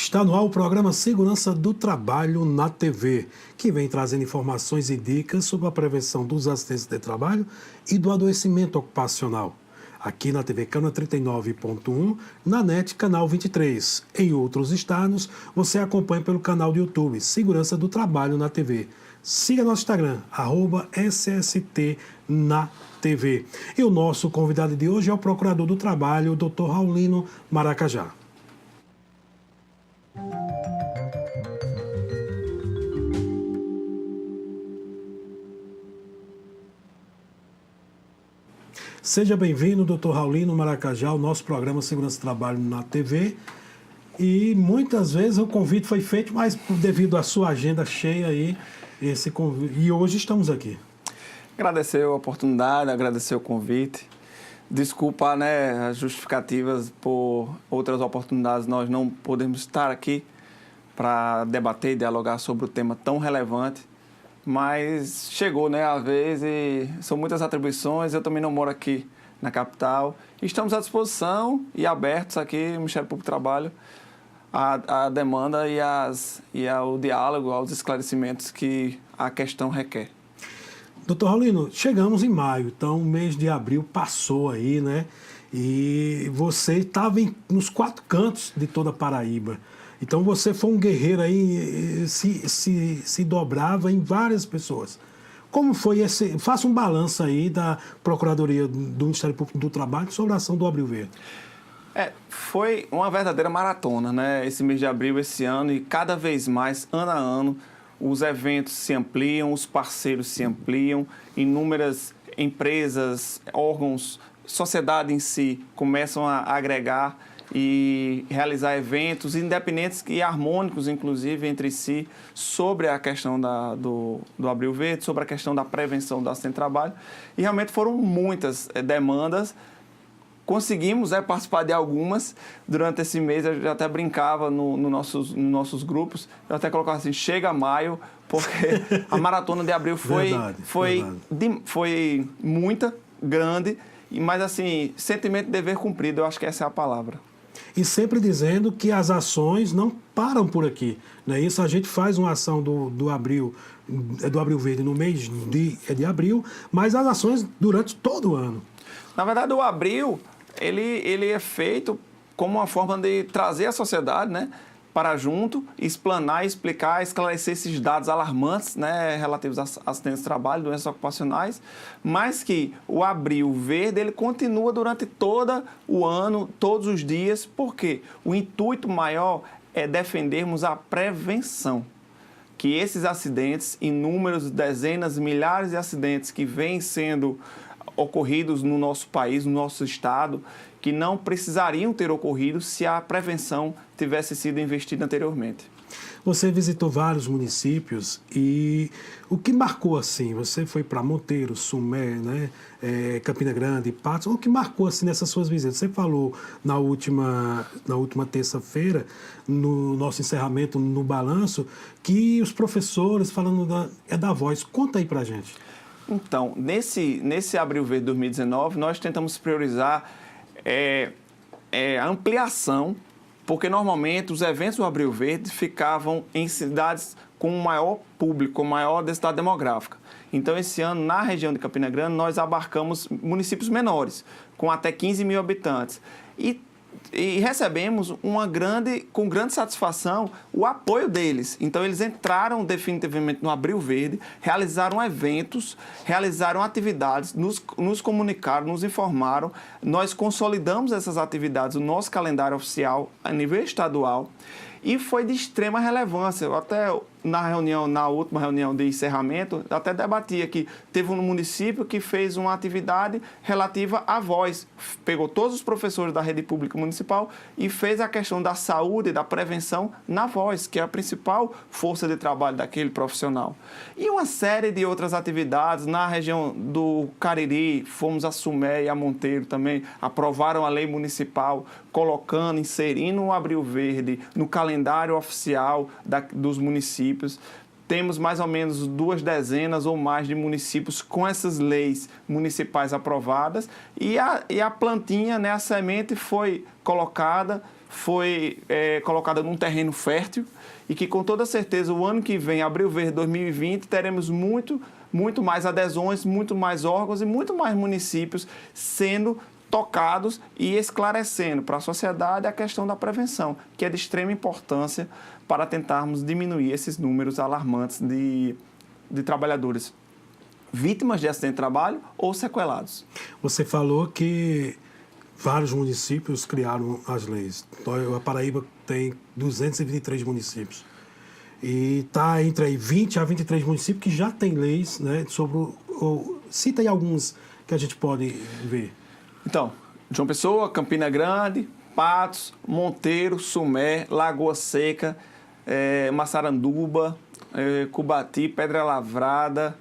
Está no ar o programa Segurança do Trabalho na TV, que vem trazendo informações e dicas sobre a prevenção dos acidentes de trabalho e do adoecimento ocupacional. Aqui na TV Câmara 39.1, na NET Canal 23. Em outros estados, você acompanha pelo canal do YouTube Segurança do Trabalho na TV. Siga nosso Instagram, @SST na TV. E o nosso convidado de hoje é o Procurador do Trabalho, o Dr. Raulino Maracajá. Seja bem-vindo, Dr. Raulino Maracajá, ao nosso programa Segurança do Trabalho na TV. E muitas vezes o convite foi feito, mas devido à sua agenda cheia aí, e hoje estamos aqui. Agradecer a oportunidade, agradecer o convite. Desculpa, as justificativas por outras oportunidades, nós não podemos estar aqui para debater e dialogar sobre o tema tão relevante. Mas chegou, a vez, e são muitas atribuições, eu também não moro aqui na capital. Estamos à disposição e abertos aqui no Ministério Público do Trabalho à demanda e ao diálogo, aos esclarecimentos que a questão requer. Doutor Raulino, chegamos em maio, então o mês de abril passou aí, E você estava nos 4 cantos de toda a Paraíba. Então você foi um guerreiro aí, se dobrava em várias pessoas. Como foi esse... Faça um balanço aí da Procuradoria do Ministério Público do Trabalho sobre a ação do Abril Verde. Foi uma verdadeira maratona, esse mês de abril, esse ano, e cada vez mais, ano a ano, os eventos se ampliam, os parceiros se ampliam, inúmeras empresas, órgãos, sociedade em si começam a agregar e realizar eventos independentes e harmônicos, inclusive, entre si, sobre a questão do Abril Verde, sobre a questão da prevenção do acidente de trabalho. E realmente foram muitas demandas. Conseguimos participar de algumas durante esse mês. Eu já até brincava nos nossos grupos. Eu até colocava assim, chega maio, porque a maratona de abril foi muita, grande, mas assim, sentimento de dever cumprido, eu acho que essa é a palavra. E sempre dizendo que as ações não param por aqui. Isso a gente faz uma ação do Abril Verde no mês de abril, mas as ações durante todo o ano. Na verdade, o Abril, ele é feito como uma forma de trazer a sociedade, para junto, explanar, explicar, esclarecer esses dados alarmantes, relativos a acidentes de trabalho, doenças ocupacionais, mas que o Abril Verde, ele continua durante todo o ano, todos os dias, porque o intuito maior é defendermos a prevenção. Que esses acidentes, inúmeros, dezenas, milhares de acidentes que vêm sendo ocorridos no nosso país, no nosso estado, que não precisariam ter ocorrido se a prevenção tivesse sido investida anteriormente. Você visitou vários municípios e o que marcou assim? Você foi para Monteiro, Sumé, Campina Grande, Patos. O que marcou assim nessas suas visitas? Você falou na última terça-feira, no nosso encerramento, no balanço, que os professores falando da voz. Conta aí para a gente. Então, nesse Abril Verde 2019, nós tentamos priorizar a ampliação, porque normalmente os eventos do Abril Verde ficavam em cidades com maior público, com maior densidade demográfica. Então, esse ano, na região de Campina Grande, nós abarcamos municípios menores, com até 15 mil habitantes. E recebemos com grande satisfação o apoio deles. Então, eles entraram definitivamente no Abril Verde, realizaram eventos, realizaram atividades, nos comunicaram, nos informaram. Nós consolidamos essas atividades no nosso calendário oficial a nível estadual e foi de extrema relevância. Eu até na última reunião de encerramento, até debatia que teve um município que fez uma atividade relativa à voz. Pegou todos os professores da rede pública municipal e fez a questão da saúde e da prevenção na voz, que é a principal força de trabalho daquele profissional. E uma série de outras atividades na região do Cariri, fomos a Sumé e a Monteiro também, aprovaram a lei municipal, inserindo o Abril Verde no calendário oficial dos municípios. Temos mais ou menos 2 dezenas ou mais de municípios com essas leis municipais aprovadas e a plantinha, a semente foi colocada, foi colocada num terreno fértil e que, com toda certeza, o ano que vem, Abril Verde 2020, teremos muito mais adesões, muito mais órgãos e muito mais municípios sendo tocados e esclarecendo para a sociedade a questão da prevenção, que é de extrema importância para tentarmos diminuir esses números alarmantes de trabalhadores vítimas de acidente de trabalho ou sequelados. Você falou que vários municípios criaram as leis. A Paraíba tem 223 municípios. E está entre aí 20 a 23 municípios que já têm leis, né, sobre cita aí alguns que a gente pode ver. Então, João Pessoa, Campina Grande, Patos, Monteiro, Sumé, Lagoa Seca, Massaranduba, Cubati, Pedra Lavrada,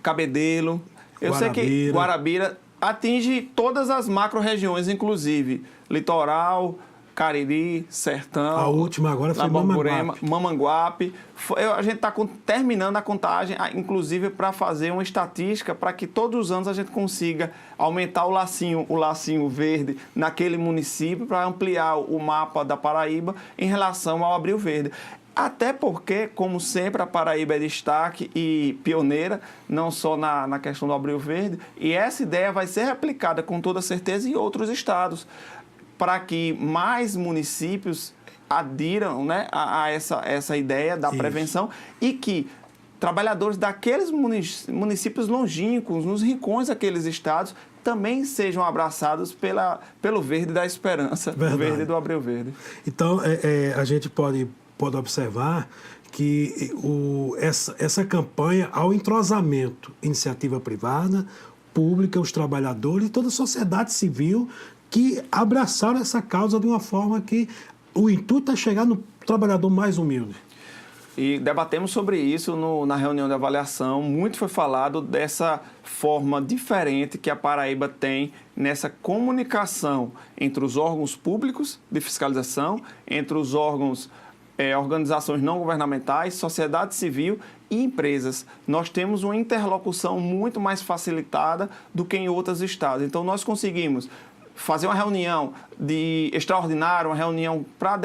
Cabedelo. Eu sei que Guarabira atinge todas as macro-regiões, inclusive Litoral, Cariri, Sertão. A última agora foi Mamanguape. A gente está terminando a contagem, inclusive para fazer uma estatística para que todos os anos a gente consiga aumentar o lacinho verde naquele município para ampliar o mapa da Paraíba em relação ao Abril Verde. Até porque, como sempre, a Paraíba é destaque e pioneira, não só na questão do Abril Verde, e essa ideia vai ser replicada com toda certeza em outros estados, para que mais municípios adiram, né, a essa ideia da prevenção e que trabalhadores daqueles municípios longínquos, nos rincões daqueles estados, também sejam abraçados pelo verde da esperança, o verde do Abril Verde. Então, a gente pode observar que essa campanha, ao entrosamento, iniciativa privada, pública, os trabalhadores e toda a sociedade civil que abraçaram essa causa de uma forma que o intuito é chegar no trabalhador mais humilde. E debatemos sobre isso na reunião de avaliação. Muito foi falado dessa forma diferente que a Paraíba tem nessa comunicação entre os órgãos públicos de fiscalização, entre os órgãos organizações não governamentais, sociedade civil e empresas. Nós temos uma interlocução muito mais facilitada do que em outros estados. Então, nós conseguimos fazer uma reunião extraordinária, uma reunião para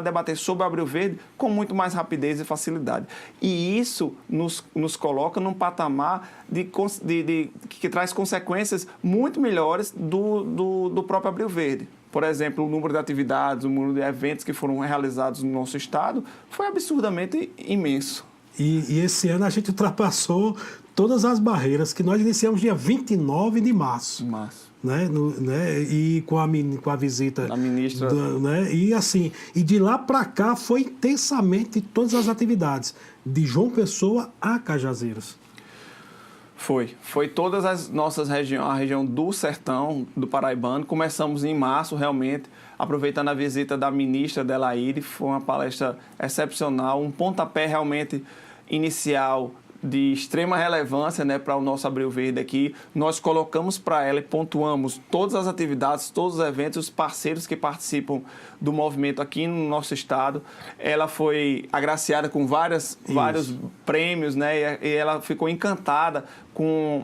debater sobre o Abril Verde com muito mais rapidez e facilidade. E isso nos coloca num patamar que traz consequências muito melhores do próprio Abril Verde. Por exemplo, o número de atividades, o número de eventos que foram realizados no nosso estado foi absurdamente imenso. E esse ano a gente ultrapassou todas as barreiras que nós iniciamos dia 29 de março. Né? E com a visita da ministra. E de lá para cá foi intensamente todas as atividades, de João Pessoa a Cajazeiras. Foi todas as nossas regiões, a região do Sertão, do Paraibano. Começamos em março, realmente, aproveitando a visita da ministra Adelaide. Foi uma palestra excepcional, um pontapé realmente inicial de extrema relevância, né, para o nosso Abril Verde aqui. Nós colocamos para ela e pontuamos todas as atividades, todos os eventos, os parceiros que participam do movimento aqui no nosso estado. Ela foi agraciada com vários prêmios, né, e ela ficou encantada com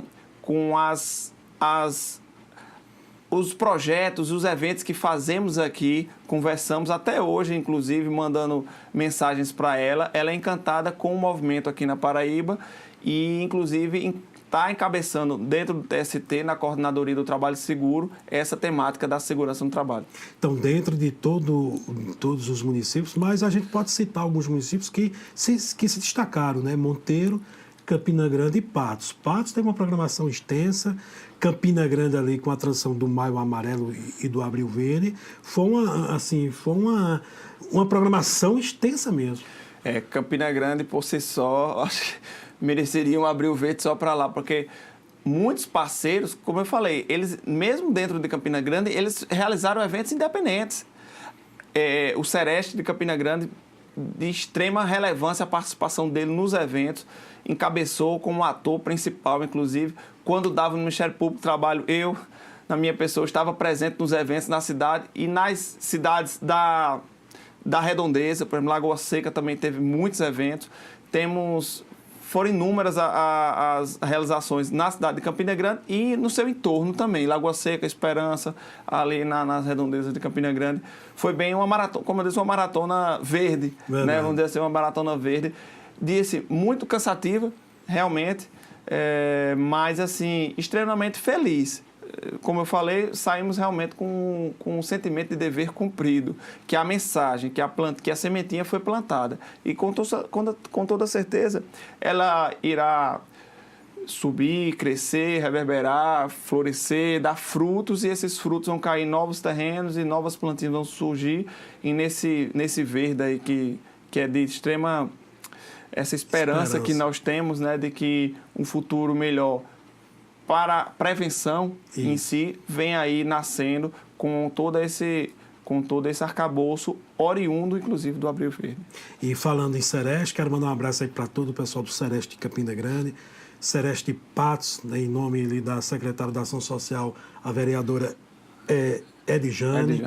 os projetos, os eventos que fazemos aqui. Conversamos até hoje, inclusive, mandando mensagens para ela. Ela é encantada com o movimento aqui na Paraíba e, inclusive, está encabeçando dentro do TST, na Coordenadoria do Trabalho Seguro, essa temática da segurança no trabalho. Então, dentro de todos os municípios, mas a gente pode citar alguns municípios que se destacaram, né? Monteiro, Campina Grande e Patos. Patos tem uma programação extensa, Campina Grande ali com a transição do Maio Amarelo e do Abril Verde, foi uma programação extensa mesmo. Campina Grande por si só, acho que mereceria um Abril Verde só para lá, porque muitos parceiros, como eu falei, eles mesmo dentro de Campina Grande, eles realizaram eventos independentes. O Sereste de Campina Grande, de extrema relevância a participação dele nos eventos, encabeçou como ator principal, inclusive, quando dava no Ministério Público do Trabalho, eu, na minha pessoa, estava presente nos eventos na cidade e nas cidades da redondeza, por exemplo, Lagoa Seca também teve muitos eventos. Temos foram inúmeras as realizações na cidade de Campina Grande e no seu entorno também. Lagoa Seca, Esperança, ali nas redondezas de Campina Grande. Foi bem uma maratona, como eu disse, uma maratona verde, né? Vamos dizer assim, uma maratona verde. Disse, muito cansativa, realmente, mas assim, extremamente feliz. Como eu falei, saímos realmente com um sentimento de dever cumprido, que a mensagem, que a sementinha foi plantada. E com toda certeza, ela irá subir, crescer, reverberar, florescer, dar frutos, e esses frutos vão cair em novos terrenos e novas plantinhas vão surgir. E nesse verde aí que é de extrema... essa esperança que nós temos, né, de que um futuro melhor para a prevenção em si vem aí nascendo com todo esse arcabouço oriundo, inclusive, do Abril Verde. E falando em Sereste, quero mandar um abraço aí para todo o pessoal do Sereste de Campina Grande, Sereste de Patos, né, em nome ali da secretária da Ação Social, a vereadora Edjane,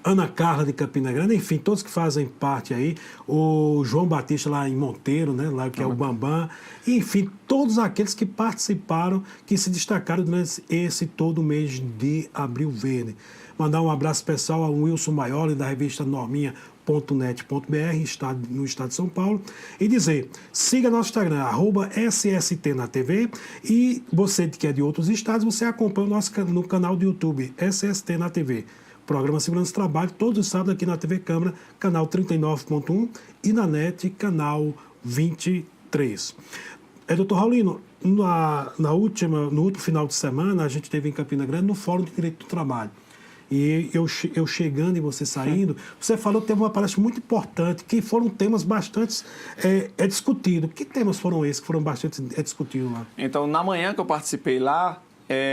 Ana Carla de Campina Grande, enfim, todos que fazem parte aí, o João Batista lá em Monteiro, né, lá que é o Bambam, enfim, todos aqueles que participaram, que se destacaram durante esse todo mês de Abril Verde. Mandar um abraço especial ao Wilson Maioli, da revista norminha.net.br, no estado de São Paulo, e dizer, siga nosso Instagram, @SST na TV, e você que é de outros estados, você acompanha o nosso no canal do YouTube, SST na TV. Programa Segurança do Trabalho, todos os sábados aqui na TV Câmara, canal 39.1, e na NET, canal 23. Doutor Raulino, no último final de semana, a gente teve em Campina Grande, no Fórum de Direito do Trabalho. E eu chegando e você saindo, você falou que teve uma palestra muito importante, que foram temas bastante discutidos. Que temas foram esses que foram bastante discutidos lá? Então, na manhã que eu participei lá,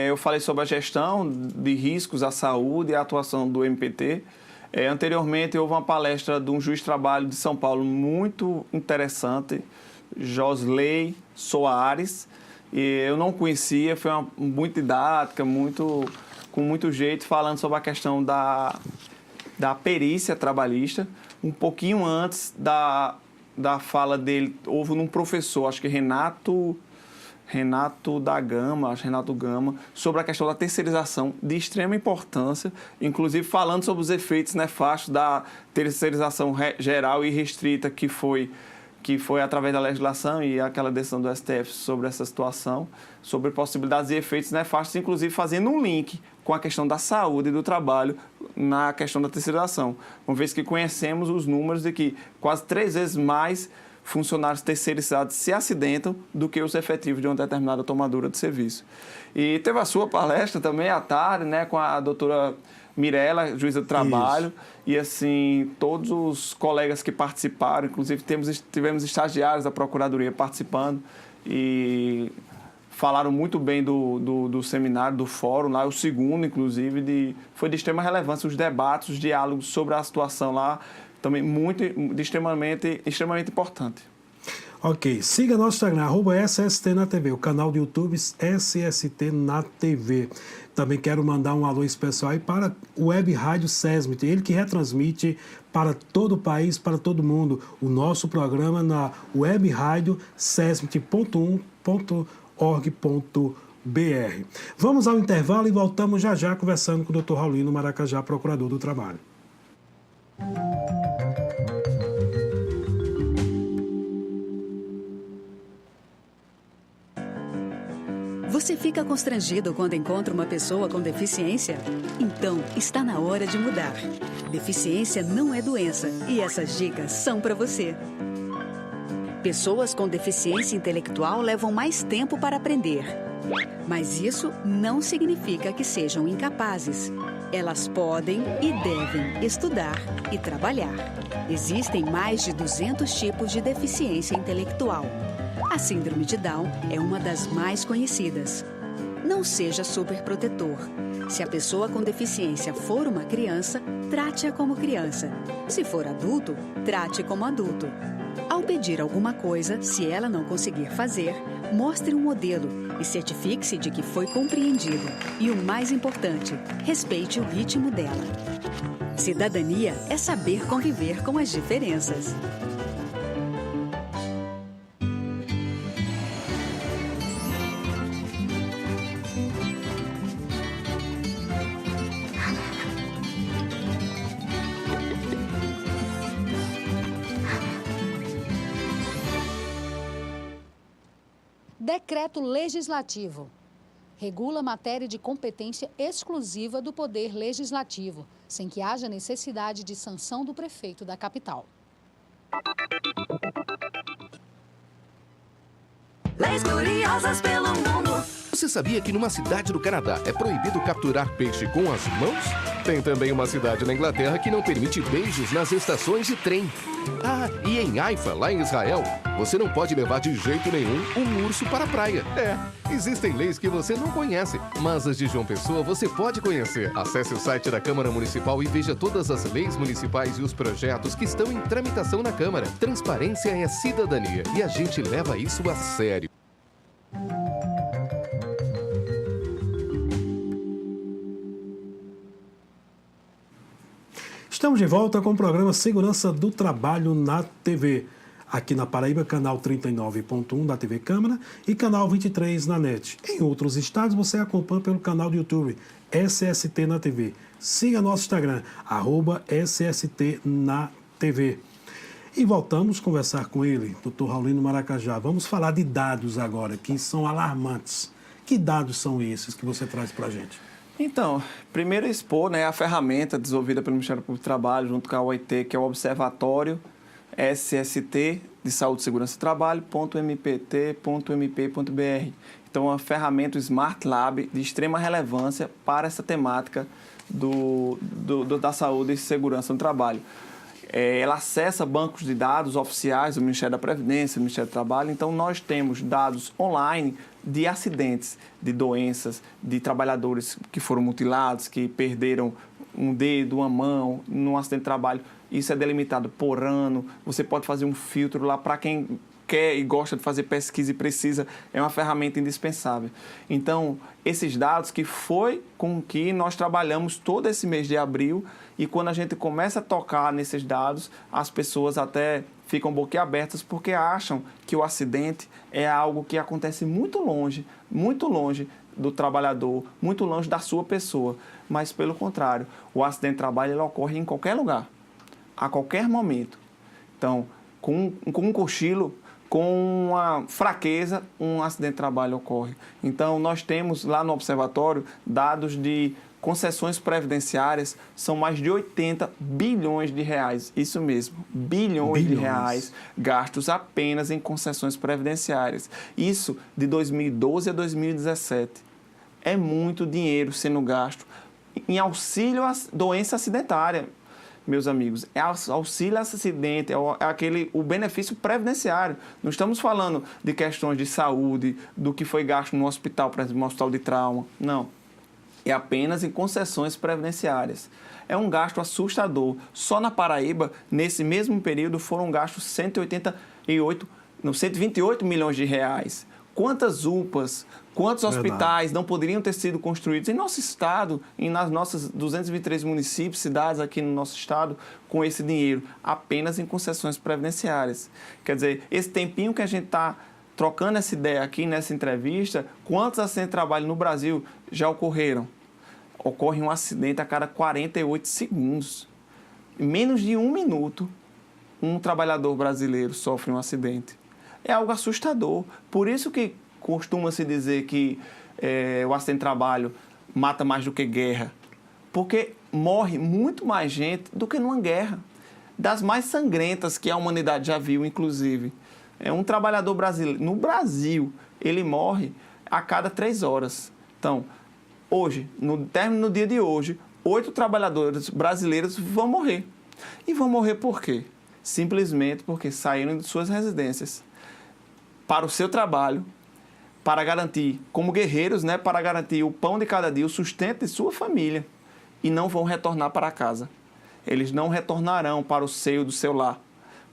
eu falei sobre a gestão de riscos à saúde e a atuação do MPT. Anteriormente, houve uma palestra de um juiz de trabalho de São Paulo muito interessante, Josley Soares. E eu não conhecia, foi muito didática, com muito jeito, falando sobre a questão da perícia trabalhista. Um pouquinho antes da fala dele, houve um professor, acho que Renato Gama, sobre a questão da terceirização de extrema importância, inclusive falando sobre os efeitos nefastos da terceirização geral e restrita que foi através da legislação e aquela decisão do STF sobre essa situação, sobre possibilidades e efeitos nefastos, inclusive fazendo um link com a questão da saúde e do trabalho na questão da terceirização. Uma vez que conhecemos os números de que quase 3 vezes mais funcionários terceirizados se acidentam do que os efetivos de uma determinada tomadura de serviço. E teve a sua palestra também à tarde, né, com a doutora Mirela, juíza do trabalho. Isso. E assim, todos os colegas que participaram, inclusive tivemos estagiários da Procuradoria participando e falaram muito bem do seminário, do fórum lá, o segundo, inclusive, foi de extrema relevância os debates, os diálogos sobre a situação lá, também extremamente importante. Ok, siga nosso Instagram, @SST na TV, o canal do YouTube SST na TV. Também quero mandar um alô especial aí para o Web Rádio SESMIT, ele que retransmite para todo o país, para todo mundo, o nosso programa na Web Rádio sesmit.1.org.br. Vamos ao intervalo e voltamos já conversando com o Dr. Raulino Maracajá, procurador do Trabalho. Você fica constrangido quando encontra uma pessoa com deficiência? Então, está na hora de mudar. Deficiência não é doença e essas dicas são para você. Pessoas com deficiência intelectual levam mais tempo para aprender. Mas isso não significa que sejam incapazes. Elas podem e devem estudar e trabalhar. Existem mais de 200 tipos de deficiência intelectual. A síndrome de Down é uma das mais conhecidas. Não seja superprotetor. Se a pessoa com deficiência for uma criança, trate-a como criança. Se for adulto, trate como adulto. Ao pedir alguma coisa, se ela não conseguir fazer, mostre um modelo e certifique-se de que foi compreendido. E o mais importante, respeite o ritmo dela. Cidadania é saber conviver com as diferenças. Decreto legislativo. Regula matéria de competência exclusiva do Poder Legislativo, sem que haja necessidade de sanção do prefeito da capital. Leis curiosas pelo mundo. Você sabia que numa cidade do Canadá é proibido capturar peixe com as mãos? Tem também uma cidade na Inglaterra que não permite beijos nas estações de trem. Ah, e em Haifa, lá em Israel, você não pode levar de jeito nenhum um urso para a praia. Existem leis que você não conhece, mas as de João Pessoa você pode conhecer. Acesse o site da Câmara Municipal e veja todas as leis municipais e os projetos que estão em tramitação na Câmara. Transparência é cidadania e a gente leva isso a sério. Estamos de volta com o programa Segurança do Trabalho na TV. Aqui na Paraíba, canal 39.1 da TV Câmara e canal 23 na NET. Em outros estados, você acompanha pelo canal do YouTube SST na TV. Siga nosso Instagram, @SST na TV. E voltamos a conversar com ele, Dr. Raulino Maracajá. Vamos falar de dados agora, que são alarmantes. Que dados são esses que você traz para a gente? Então, primeiro expor, a ferramenta desenvolvida pelo Ministério Público do Trabalho, junto com a OIT, que é o Observatório SST de Saúde e Segurança do Trabalho.mpt.mp.br. Então, é uma ferramenta, o Smart Lab, de extrema relevância para essa temática da saúde e segurança no trabalho. Ela acessa bancos de dados oficiais do Ministério da Previdência, do Ministério do Trabalho. Então, nós temos dados online de acidentes, de doenças, de trabalhadores que foram mutilados, que perderam um dedo, uma mão, num acidente de trabalho. Isso é delimitado por ano. Você pode fazer um filtro lá para quem quer e gosta de fazer pesquisa e precisa. É uma ferramenta indispensável. Então, esses dados que foi com que nós trabalhamos todo esse mês de abril, e quando a gente começa a tocar nesses dados, as pessoas até ficam boquiabertas porque acham que o acidente é algo que acontece muito longe do trabalhador, muito longe da sua pessoa. Mas, pelo contrário, o acidente de trabalho ele ocorre em qualquer lugar, a qualquer momento. Então, com um cochilo, com uma fraqueza, um acidente de trabalho ocorre. Então, nós temos lá no Observatório dados de concessões previdenciárias, são mais de 80 bilhões de reais. Isso mesmo, bilhões de reais gastos apenas em concessões previdenciárias. Isso de 2012 a 2017. É muito dinheiro sendo gasto em auxílio à doença acidentária, meus amigos. É auxílio acidente, o benefício previdenciário. Não estamos falando de questões de saúde, do que foi gasto no hospital, por exemplo, no hospital de trauma. Não. É apenas em concessões previdenciárias. É um gasto assustador. Só na Paraíba, nesse mesmo período, foram gastos 128 milhões de reais. Quantas UPAs, quantos hospitais não poderiam ter sido construídos em nosso estado, nas nossas 223 municípios, cidades aqui no nosso estado, com esse dinheiro, apenas em concessões previdenciárias. Quer dizer, esse tempinho que a gente está trocando essa ideia aqui nessa entrevista, quantos acidentes de trabalho no Brasil já ocorreram? Ocorre um acidente a cada 48 segundos. Em menos de 1 minuto, um trabalhador brasileiro sofre um acidente. É algo assustador. Por isso que costuma-se dizer que o acidente de trabalho mata mais do que guerra. Porque morre muito mais gente do que numa guerra. Das mais sangrentas que a humanidade já viu, inclusive. Um trabalhador brasileiro, no Brasil, ele morre a cada 3 horas. Então, hoje, no dia de hoje, 8 trabalhadores brasileiros vão morrer. E vão morrer por quê? Simplesmente porque saíram de suas residências para o seu trabalho, para garantir, como guerreiros, para garantir o pão de cada dia, o sustento de sua família, e não vão retornar para casa. Eles não retornarão para o seio do seu lar.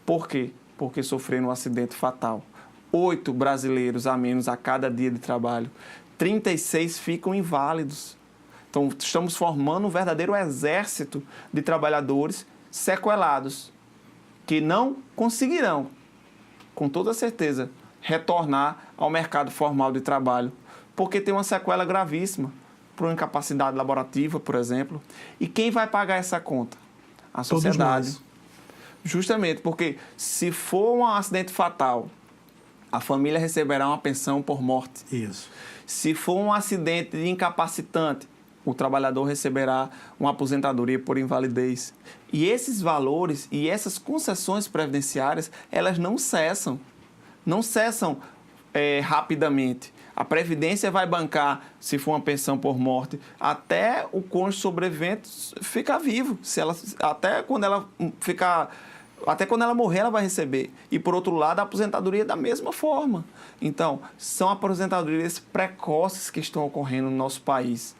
Por quê? Porque sofreram um acidente fatal. 8 brasileiros a menos a cada dia de trabalho. 36 ficam inválidos. Então, estamos formando um verdadeiro exército de trabalhadores sequelados, que não conseguirão, com toda certeza, retornar ao mercado formal de trabalho, porque tem uma sequela gravíssima, por uma incapacidade laborativa, por exemplo. E quem vai pagar essa conta? A sociedade. Justamente, porque se for um acidente fatal, a família receberá uma pensão por morte. Isso. Se for um acidente incapacitante, o trabalhador receberá uma aposentadoria por invalidez. E esses valores e essas concessões previdenciárias, elas não cessam rapidamente. A Previdência vai bancar, se for uma pensão por morte, até o cônjuge sobrevivente ficar vivo. Até quando ela morrer, ela vai receber. E, por outro lado, a aposentadoria da mesma forma. Então, são aposentadorias precoces que estão ocorrendo no nosso país.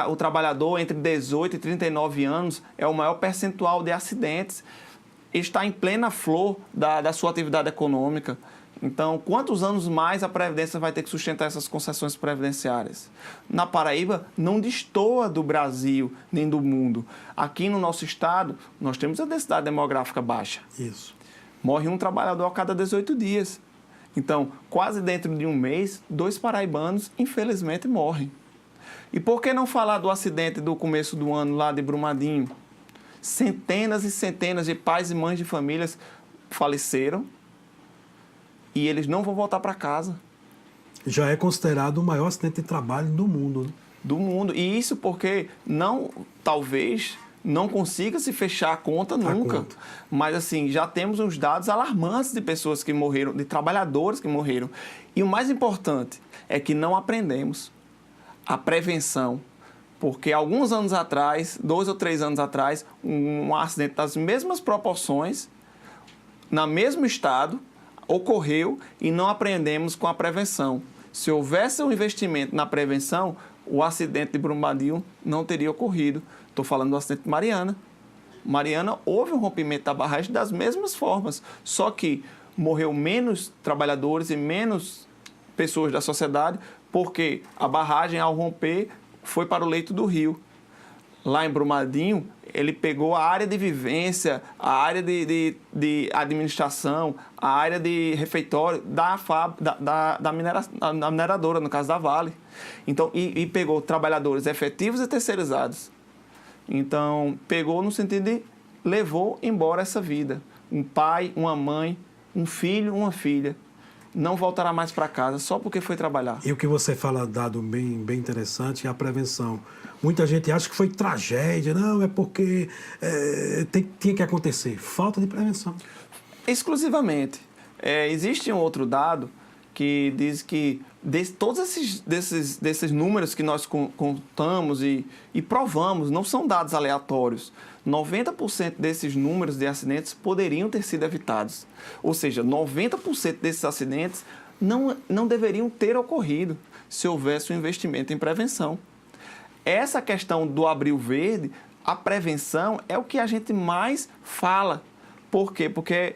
O trabalhador entre 18 e 39 anos é o maior percentual de acidentes. Está em plena flor da sua atividade econômica. Então, quantos anos mais a Previdência vai ter que sustentar essas concessões previdenciárias? Na Paraíba, não destoa do Brasil nem do mundo. Aqui no nosso estado, nós temos a densidade demográfica baixa. Isso. Morre um trabalhador a cada 18 dias. Então, quase dentro de um mês, 2 paraibanos, infelizmente, morrem. E por que não falar do acidente do começo do ano lá de Brumadinho? Centenas e centenas de pais e mães de famílias faleceram e eles não vão voltar para casa. Já é considerado o maior acidente de trabalho do mundo. Né? Do mundo. E isso porque talvez não consiga se fechar a conta nunca. Mas assim, já temos uns dados alarmantes de pessoas que morreram, de trabalhadores que morreram. E o mais importante é que não aprendemos a prevenção. Porque alguns anos atrás, 2 ou 3 anos atrás, um acidente das mesmas proporções, no mesmo estado, ocorreu e não aprendemos com a prevenção. Se houvesse um investimento na prevenção, o acidente de Brumadinho não teria ocorrido. Estou falando do acidente de Mariana. Mariana, houve um rompimento da barragem das mesmas formas, só que morreu menos trabalhadores e menos pessoas da sociedade, porque a barragem, ao romper, foi para o leito do rio. Lá em Brumadinho, ele pegou a área de vivência, a área de administração, a área de refeitório da mineradora, no caso da Vale. Então, e pegou trabalhadores efetivos e terceirizados. Então, pegou no sentido de levou embora essa vida. Um pai, uma mãe, um filho, uma filha. Não voltará mais para casa só porque foi trabalhar. E o que você fala, dado bem interessante, é a prevenção. Muita gente acha que foi tragédia, não, é porque tinha que acontecer. Falta de prevenção. Exclusivamente. Existe um outro dado que diz que todos desses números que nós contamos e provamos não são dados aleatórios. 90% desses números de acidentes poderiam ter sido evitados. Ou seja, 90% desses acidentes não deveriam ter ocorrido se houvesse um investimento em prevenção. Essa questão do Abril Verde, a prevenção é o que a gente mais fala. Por quê? Porque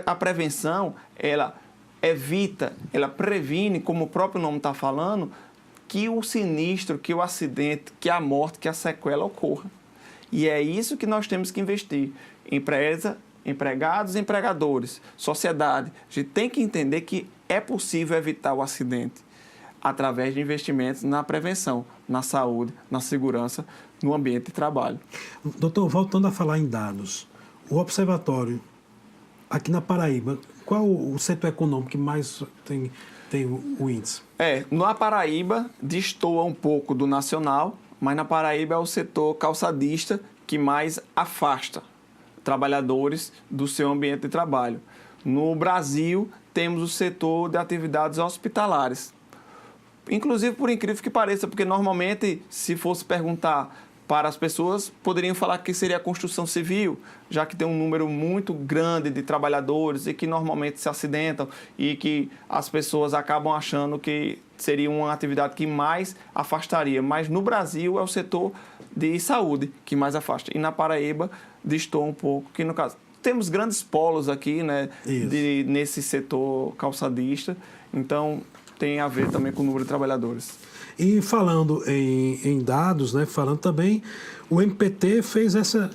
a prevenção, ela evita, ela previne, como o próprio nome está falando, que o sinistro, que o acidente, que a morte, que a sequela ocorra. E é isso que nós temos que investir. Empresa, empregados, empregadores, sociedade. A gente tem que entender que é possível evitar o acidente através de investimentos na prevenção, na saúde, na segurança, no ambiente de trabalho. Doutor, voltando a falar em dados, o observatório aqui na Paraíba, qual o setor econômico que mais tem o índice? Na Paraíba destoa um pouco do nacional, mas na Paraíba é o setor calçadista que mais afasta trabalhadores do seu ambiente de trabalho. No Brasil, temos o setor de atividades hospitalares. Inclusive, por incrível que pareça, porque normalmente, se fosse perguntar para as pessoas, poderiam falar que seria a construção civil, já que tem um número muito grande de trabalhadores e que normalmente se acidentam e que as pessoas acabam achando que seria uma atividade que mais afastaria. Mas no Brasil é o setor de saúde que mais afasta. E na Paraíba destoa um pouco, que no caso temos grandes polos aqui, né, nesse setor calçadista, então tem a ver também com o número de trabalhadores. E falando em dados, né, falando também, o MPT fez essa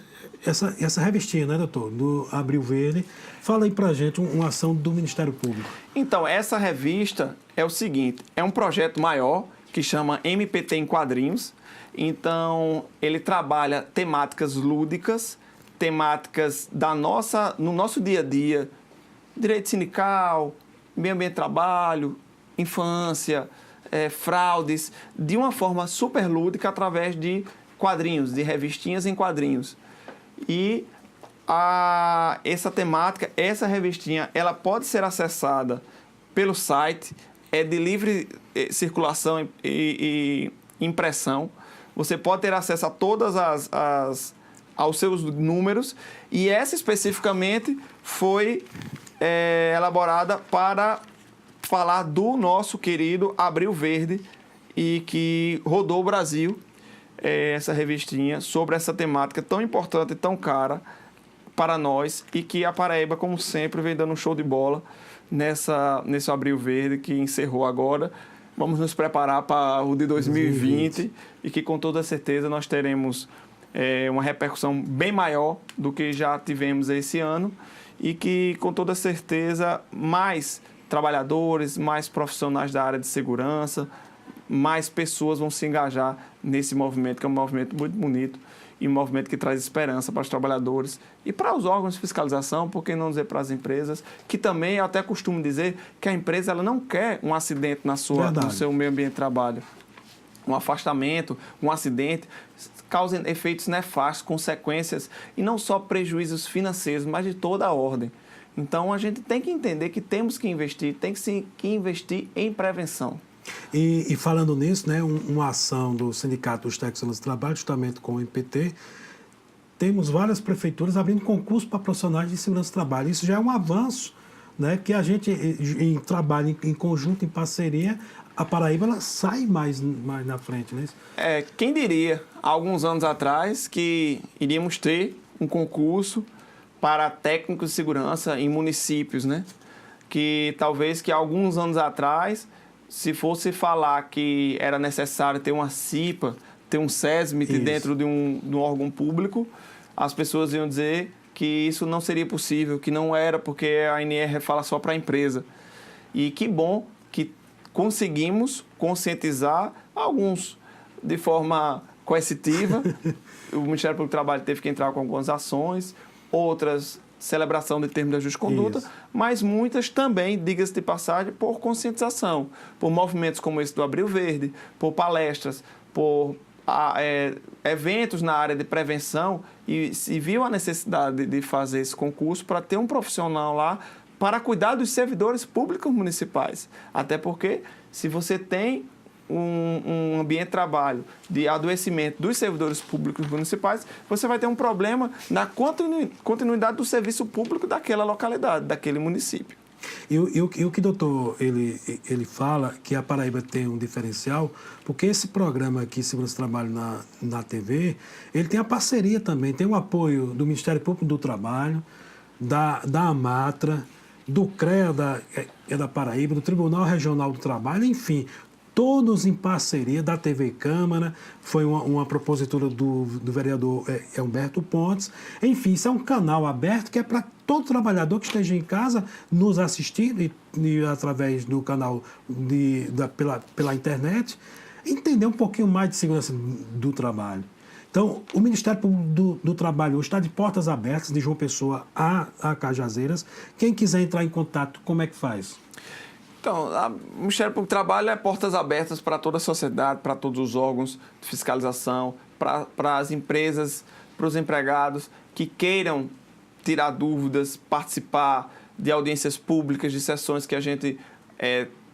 revistinha, né, doutor, do Abril Verde. Fala aí pra gente uma ação do Ministério Público. Então, essa revista é o seguinte, é um projeto maior que chama MPT em Quadrinhos. Então, ele trabalha temáticas lúdicas, temáticas no nosso dia a dia, direito sindical, meio ambiente de trabalho, infância, fraudes, de uma forma super lúdica através de quadrinhos, de revistinhas em quadrinhos. E essa temática, essa revistinha, ela pode ser acessada pelo site, é de livre circulação e impressão. Você pode ter acesso a todas aos seus números, e essa especificamente foi elaborada para falar do nosso querido Abril Verde, e que rodou o Brasil, essa revistinha, sobre essa temática tão importante e tão cara para nós, e que a Paraíba, como sempre, vem dando um show de bola nesse Abril Verde que encerrou agora. Vamos nos preparar para o de 2020 e que, com toda certeza, nós teremos uma repercussão bem maior do que já tivemos esse ano, e que, com toda certeza, mais trabalhadores, mais profissionais da área de segurança, mais pessoas vão se engajar nesse movimento, que é um movimento muito bonito e um movimento que traz esperança para os trabalhadores e para os órgãos de fiscalização, por que não dizer para as empresas, que também eu até costumo dizer que a empresa ela não quer um acidente no seu meio ambiente de trabalho. Um afastamento, um acidente, causam efeitos nefastos, consequências, e não só prejuízos financeiros, mas de toda a ordem. Então, a gente tem que entender que temos que investir, tem que investir em prevenção. E falando nisso, né, uma ação do Sindicato dos Técnicos de Trabalho, justamente com o MPT, temos várias prefeituras abrindo concurso para profissionais de segurança do trabalho. Isso já é um avanço, né, que a gente, em trabalho, em conjunto, em parceria, a Paraíba ela sai mais na frente, né? Quem diria, há alguns anos atrás, que iríamos ter um concurso para técnicos de segurança em municípios, né? Que talvez que há alguns anos atrás, se fosse falar que era necessário ter uma CIPA, ter um SESMIT dentro de um órgão público, as pessoas iam dizer que isso não seria possível, que não era, porque a ANR fala só para a empresa. E que bom que conseguimos conscientizar alguns de forma coercitiva. O Ministério Público do Trabalho teve que entrar com algumas ações, outras celebração de termos de ajuste de conduta, mas muitas também, diga-se de passagem, por conscientização, por movimentos como esse do Abril Verde, por palestras, por eventos na área de prevenção, e se viu a necessidade de fazer esse concurso para ter um profissional lá para cuidar dos servidores públicos municipais. Até porque, se você tem um ambiente de trabalho de adoecimento dos servidores públicos municipais, você vai ter um problema na continuidade do serviço público daquela localidade, daquele município. E o que o doutor ele fala que a Paraíba tem um diferencial, porque esse programa aqui, Segurança do Trabalho na TV, ele tem a parceria também, tem o apoio do Ministério Público do Trabalho, da AMATRA, do CREA da Paraíba, do Tribunal Regional do Trabalho, enfim, todos em parceria, da TV Câmara, foi uma propositura do vereador Humberto Pontes. Enfim, isso é um canal aberto que é para todo trabalhador que esteja em casa nos assistindo e através do canal pela internet, entender um pouquinho mais de segurança do trabalho. Então, o Ministério Público do Trabalho hoje está de portas abertas, de João Pessoa a Cajazeiras. Quem quiser entrar em contato, como é que faz? Então, o Ministério Público do Trabalho é portas abertas para toda a sociedade, para todos os órgãos de fiscalização, para as empresas, para os empregados que queiram tirar dúvidas, participar de audiências públicas, de sessões que a gente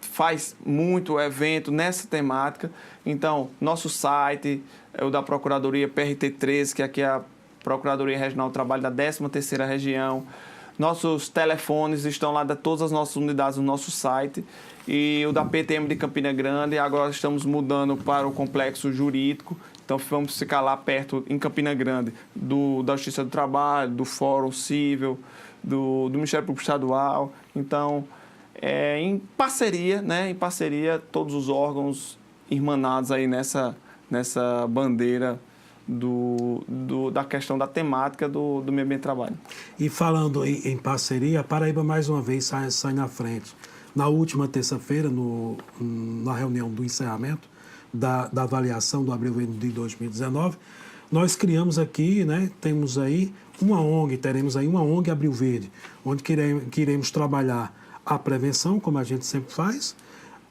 faz muito evento nessa temática. Então, nosso site é o da Procuradoria PRT13, que aqui é a Procuradoria Regional do Trabalho da 13ª Região. Nossos telefones estão lá, todas as nossas unidades no nosso site. E o da PTM de Campina Grande, agora estamos mudando para o complexo jurídico. Então, vamos ficar lá perto, em Campina Grande, da Justiça do Trabalho, do Fórum Civil, do Ministério Público Estadual. Então, em parceria, né? Em parceria, todos os órgãos irmanados aí nessa bandeira da questão da temática do meio ambiente de trabalho. E falando em parceria, a Paraíba mais uma vez sai na frente. Na última terça-feira, na reunião do encerramento da avaliação do Abril Verde de 2019, nós criamos aqui, né, teremos aí uma ONG Abril Verde, onde queremos trabalhar a prevenção, como a gente sempre faz,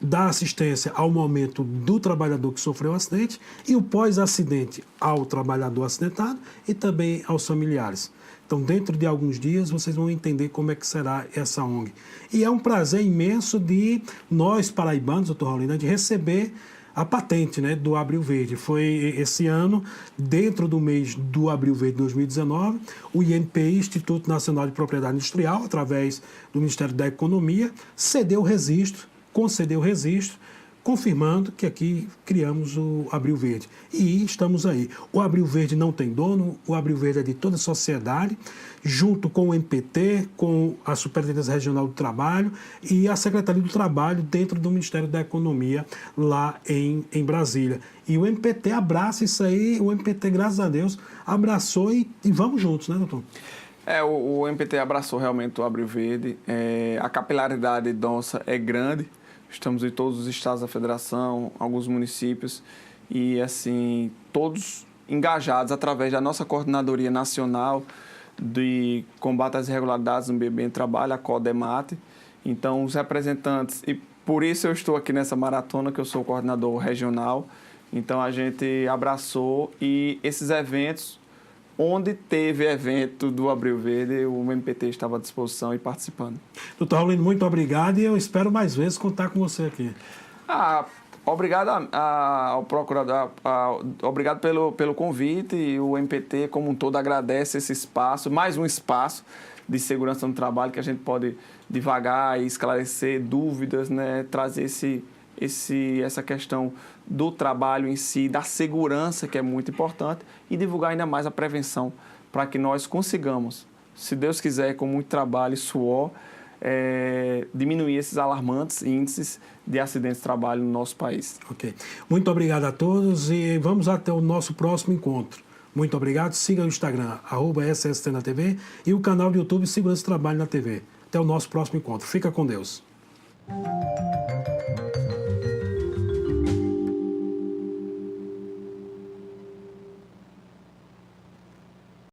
dar assistência ao momento do trabalhador que sofreu o acidente e o pós-acidente ao trabalhador acidentado e também aos familiares. Então, dentro de alguns dias, vocês vão entender como é que será essa ONG. E é um prazer imenso de nós, paraibanos, doutor Raulino, de receber a patente, né, do Abril Verde. Foi esse ano, dentro do mês do Abril Verde 2019, o INPI, Instituto Nacional de Propriedade Industrial, através do Ministério da Economia, concedeu o registro, confirmando que aqui criamos o Abril Verde. E estamos aí. O Abril Verde não tem dono, o Abril Verde é de toda a sociedade, junto com o MPT, com a Superintendência Regional do Trabalho e a Secretaria do Trabalho dentro do Ministério da Economia, lá em Brasília. E o MPT abraça isso aí, o MPT, graças a Deus, abraçou e vamos juntos, né, doutor? O MPT abraçou realmente o Abril Verde. A capilaridade nossa é grande. Estamos em todos os estados da federação, alguns municípios, e assim, todos engajados através da nossa Coordenadoria Nacional de Combate às Irregularidades no Meio Ambiente e Trabalho, a CODEMAT. Então, os representantes, e por isso eu estou aqui nessa maratona, que eu sou o coordenador regional, então a gente abraçou e esses eventos, onde teve evento do Abril Verde, o MPT estava à disposição e participando. Doutor Raulino, muito obrigado e eu espero mais vezes contar com você aqui. Obrigado ao procurador, obrigado pelo convite, e o MPT como um todo agradece esse espaço, mais um espaço de segurança no trabalho que a gente pode divagar e esclarecer dúvidas, né, trazer essa questão do trabalho em si, da segurança, que é muito importante, e divulgar ainda mais a prevenção para que nós consigamos, se Deus quiser, com muito trabalho e suor, diminuir esses alarmantes índices de acidentes de trabalho no nosso país. Ok. Muito obrigado a todos e vamos até o nosso próximo encontro. Muito obrigado. Siga o Instagram, @SST na TV, e o canal do YouTube Segurança e Trabalho na TV. Até o nosso próximo encontro. Fica com Deus.